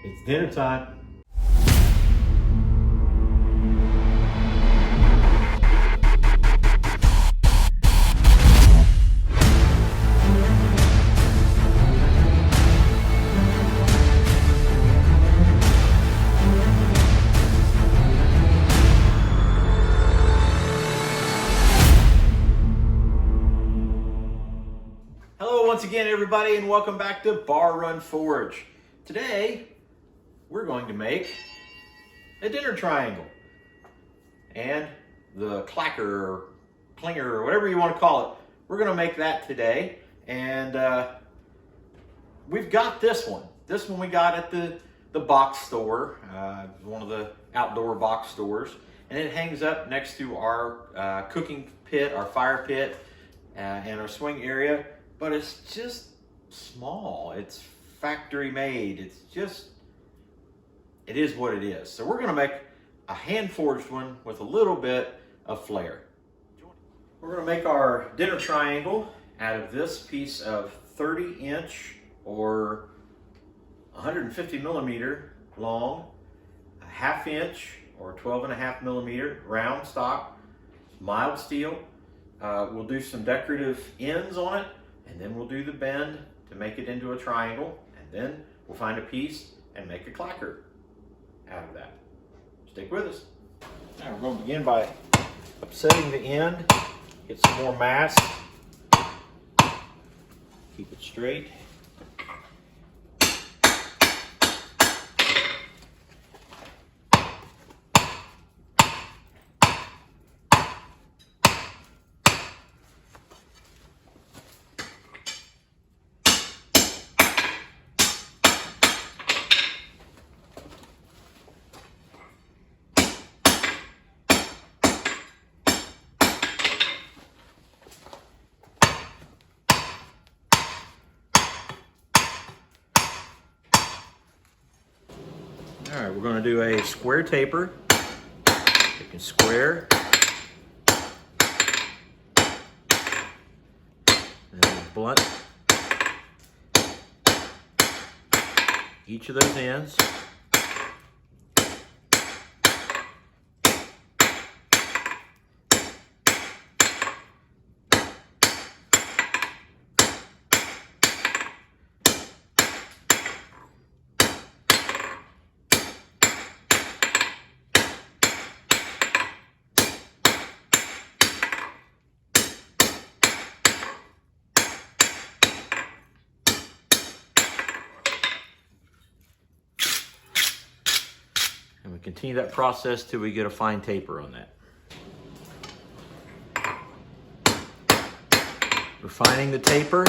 It's dinner time. Hello once again, everybody, and welcome back to Bar Run Forge. Today, we're going to make a dinner triangle and the clacker or clinger or whatever you want to call it. We're going to make that today, and we've got this one. This one we got at the box store, one of the outdoor box stores, and it hangs up next to our cooking pit, our fire pit, and our swing area. But it's just small. It's factory made. It is what it is. So we're going to make a hand forged one with a little bit of flair. We're going to make our dinner triangle out of this piece of 30-inch or 150 millimeter long, a half-inch or 12.5 millimeter round stock, mild steel. We'll do some decorative ends on it, and then we'll do the bend to make it into a triangle, and then we'll find a piece and make a clacker out of that. Stick with us. Now we're going to begin by upsetting the end, get some more mass, keep it straight. All right, we're going to do a square taper. You can square, and then blunt each of those ends. And we continue that process till we get a fine taper on that. Refining the taper.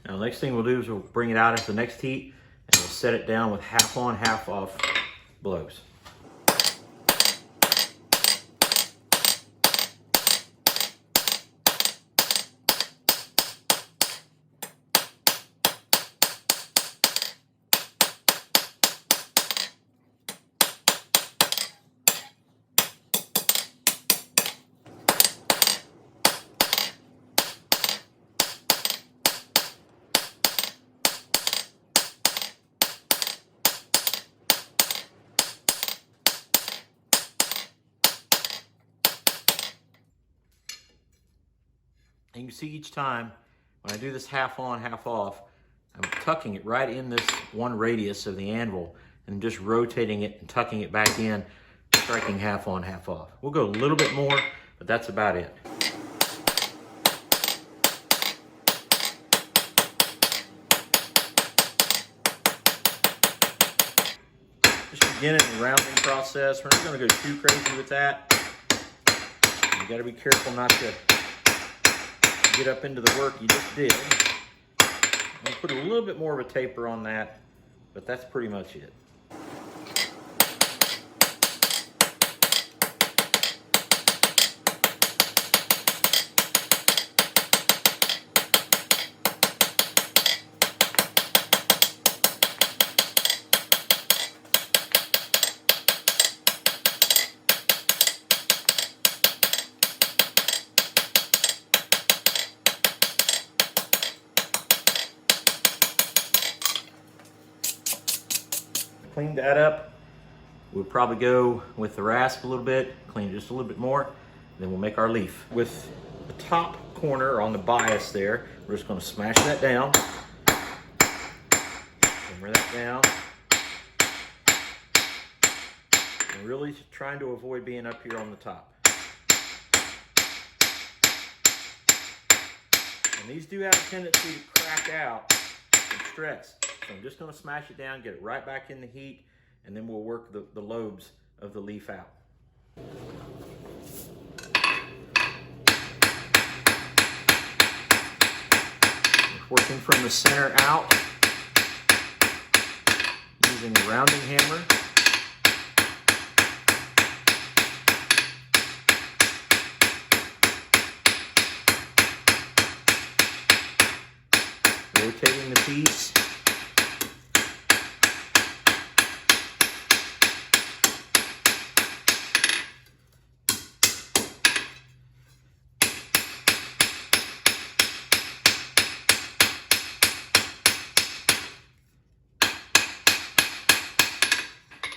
Now, the next thing we'll do is we'll bring it out into the next heat, and we'll set it down with half on, half off blows. And you can see each time when I do this half on, half off, I'm tucking it right in this one radius of the anvil and just rotating it and tucking it back in, striking half on, half off. We'll go a little bit more, but that's about it. Just beginning the rounding process. We're not going to go too crazy with that. You got to be careful not to get up into the work you just did. I'm going to put a little bit more of a taper on that, but that's pretty much it. Clean that up. We'll probably go with the rasp a little bit, clean it just a little bit more, then we'll make our leaf. With the top corner on the bias there, we're just going to smash that down. Hammer that down. And really trying to avoid being up here on the top. And these do have a tendency to crack out and stress. So I'm just going to smash it down, get it right back in the heat, and then we'll work the lobes of the leaf out. Working from the center out, using a rounding hammer. Rotating the piece.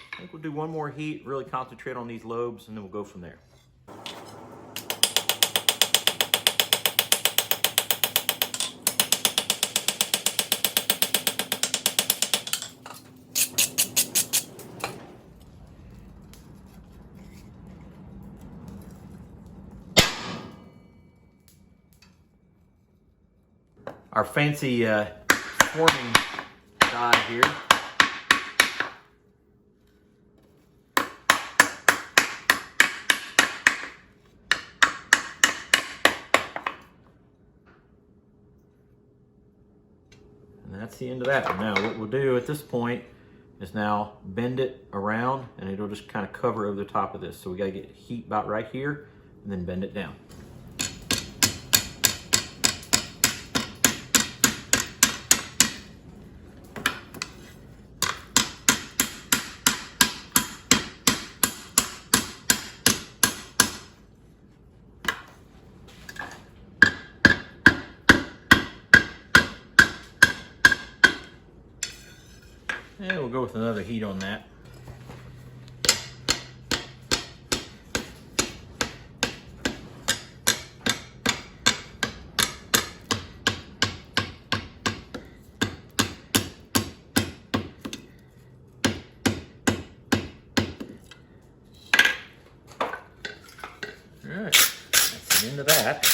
I think we'll do one more heat, really concentrate on these lobes, and then we'll go from there. Our fancy forming die here. And that's the end of that one. Now what we'll do at this point is now bend it around, and it'll just kind of cover over the top of this. So we got to get heat about right here and then bend it down. And we'll go with another heat on that. All right, that's the end of that.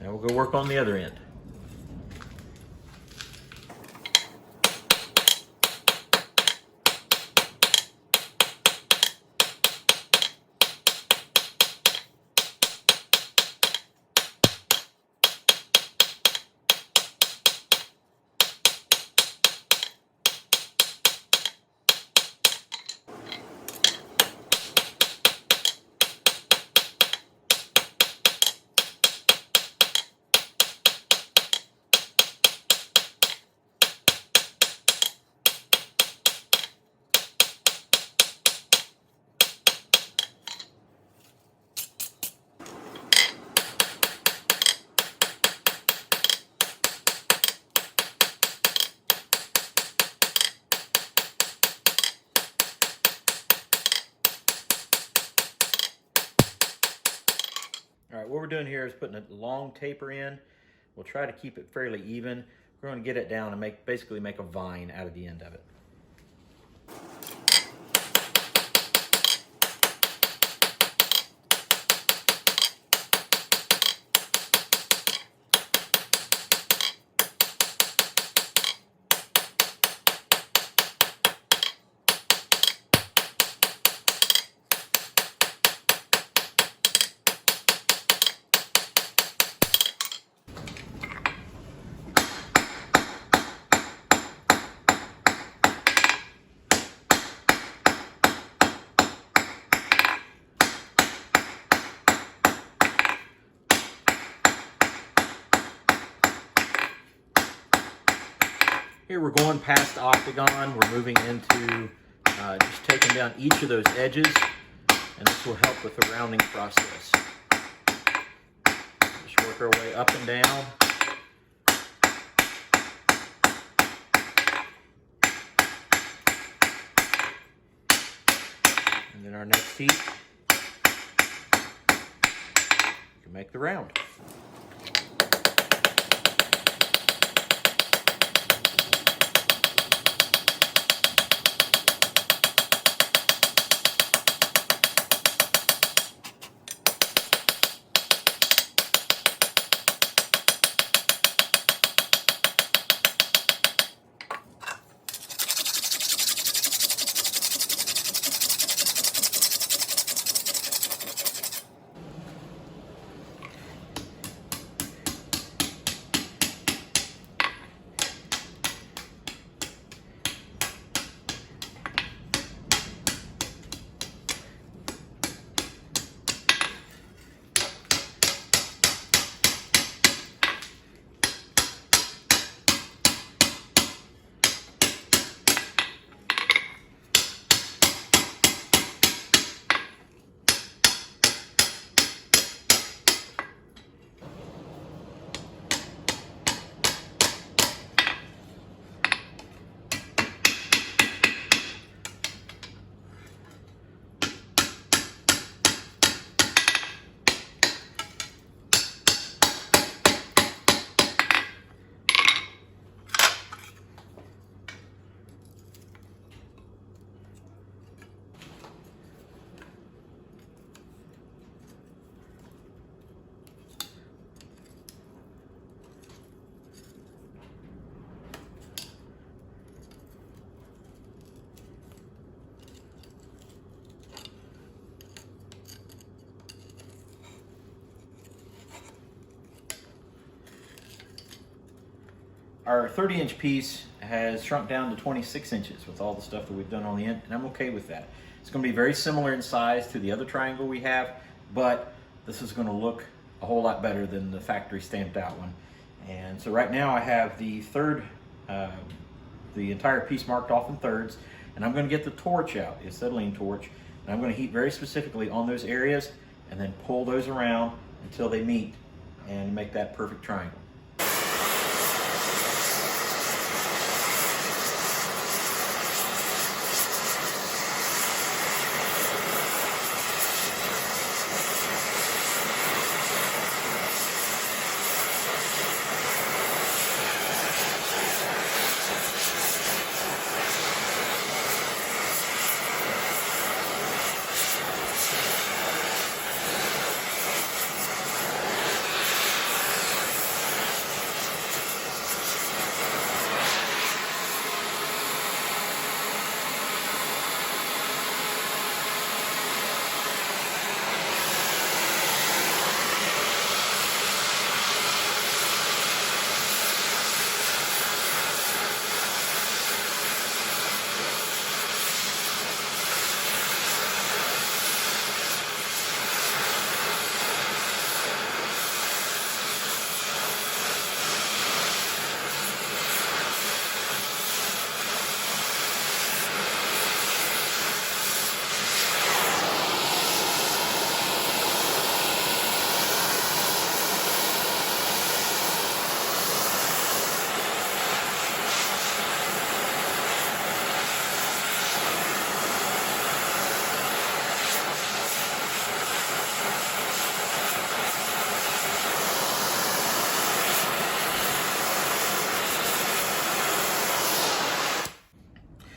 Now we'll go work on the other end. All right, what we're doing here is putting a long taper in. We'll try to keep it fairly even. We're going to get it down and basically make a vine out of the end of it. Here we're going past the octagon. We're moving into just taking down each of those edges, and this will help with the rounding process. Just work our way up and down. And then our next heat, you can make the round. Our 30-inch piece has shrunk down to 26 inches with all the stuff that we've done on the end, and I'm okay with that. It's going to be very similar in size to the other triangle we have, but this is going to look a whole lot better than the factory stamped out one. And so right now I have the entire piece marked off in thirds, and I'm going to get the torch out, the acetylene torch, and I'm going to heat very specifically on those areas and then pull those around until they meet and make that perfect triangle.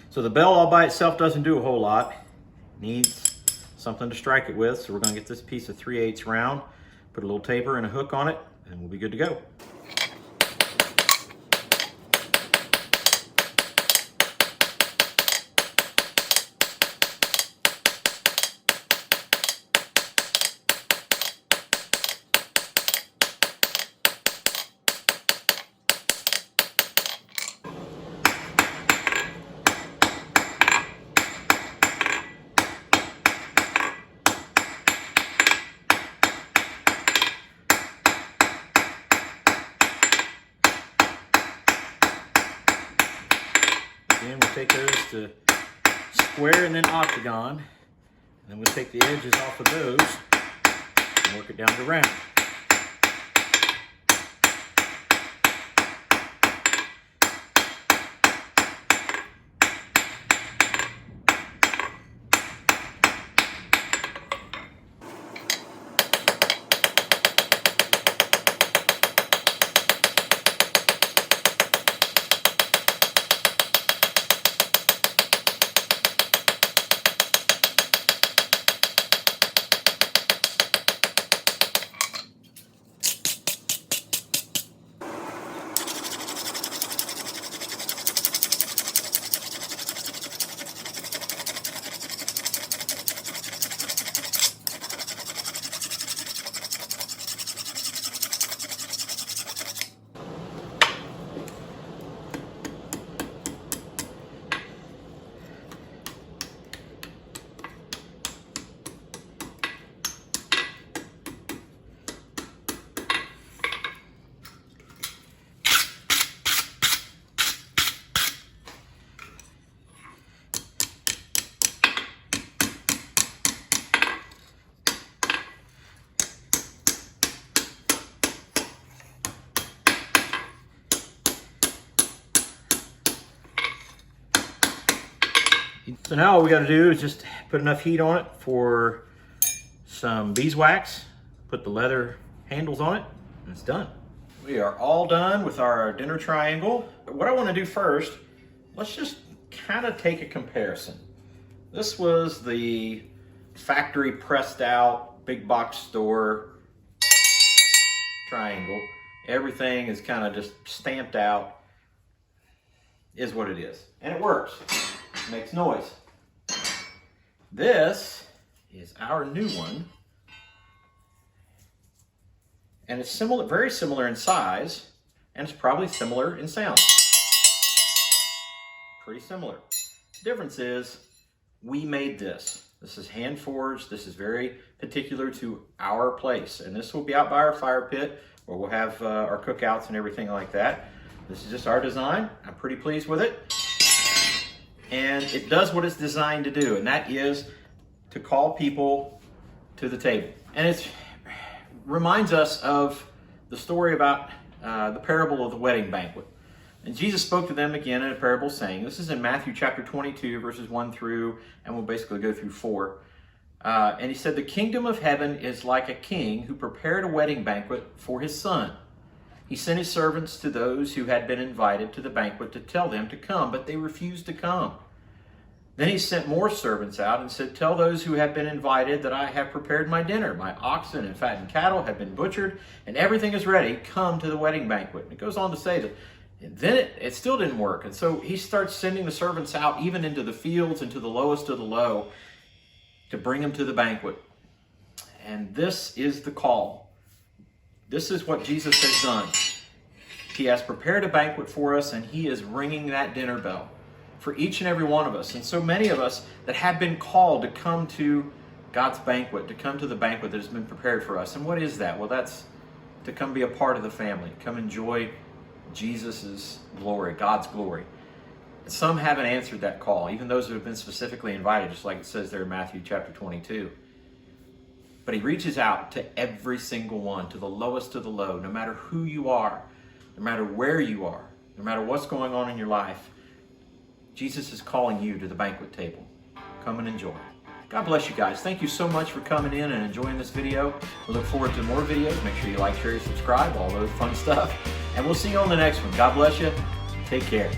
So the bell all by itself doesn't do a whole lot. It needs something to strike it with. So we're going to get this piece of 3/8 round, put a little taper and a hook on it, and we'll be good to go. Again, we'll take those to square and then octagon. And then we'll take the edges off of those and work it down to round. So now all we got to do is just put enough heat on it for some beeswax, put the leather handles on it, and it's done. We are all done with our dinner triangle. What I want to do first, let's just kind of take a comparison. This was the factory pressed out, big box store triangle. Everything is kind of just stamped out, is what it is. And it works. Makes noise. This is our new one, and it's similar, very similar in size, and it's probably similar in sound. Pretty similar. The difference is we made this. This is hand forged. This is very particular to our place, and this will be out by our fire pit, where we'll have our cookouts and everything like that. This is just our design. I'm pretty pleased with it. And it does what it's designed to do, and that is to call people to the table. And it reminds us of the story about the parable of the wedding banquet. And Jesus spoke to them again in a parable saying, this is in Matthew chapter 22, verses 1 through, and we'll basically go through 4. And he said, the kingdom of heaven is like a king who prepared a wedding banquet for his son. He sent his servants to those who had been invited to the banquet to tell them to come, but they refused to come. Then he sent more servants out and said, tell those who have been invited that I have prepared my dinner. My oxen and fattened cattle have been butchered, and everything is ready. Come to the wedding banquet. And it goes on to say that then it still didn't work. And so he starts sending the servants out even into the fields and to the lowest of the low to bring them to the banquet. And this is the call. This is what Jesus has done. He has prepared a banquet for us, and he is ringing that dinner bell for each and every one of us. And so many of us that have been called to come to God's banquet, to come to the banquet that has been prepared for us. And what is that? Well, that's to come be a part of the family, come enjoy Jesus' glory, God's glory. And some haven't answered that call, even those who have been specifically invited, just like it says there in Matthew chapter 22. But he reaches out to every single one, to the lowest of the low, no matter who you are, no matter where you are, no matter what's going on in your life. Jesus is calling you to the banquet table. Come and enjoy. God bless you guys. Thank you so much for coming in and enjoying this video. We look forward to more videos. Make sure you like, share, subscribe, all those fun stuff. And we'll see you on the next one. God bless you. Take care.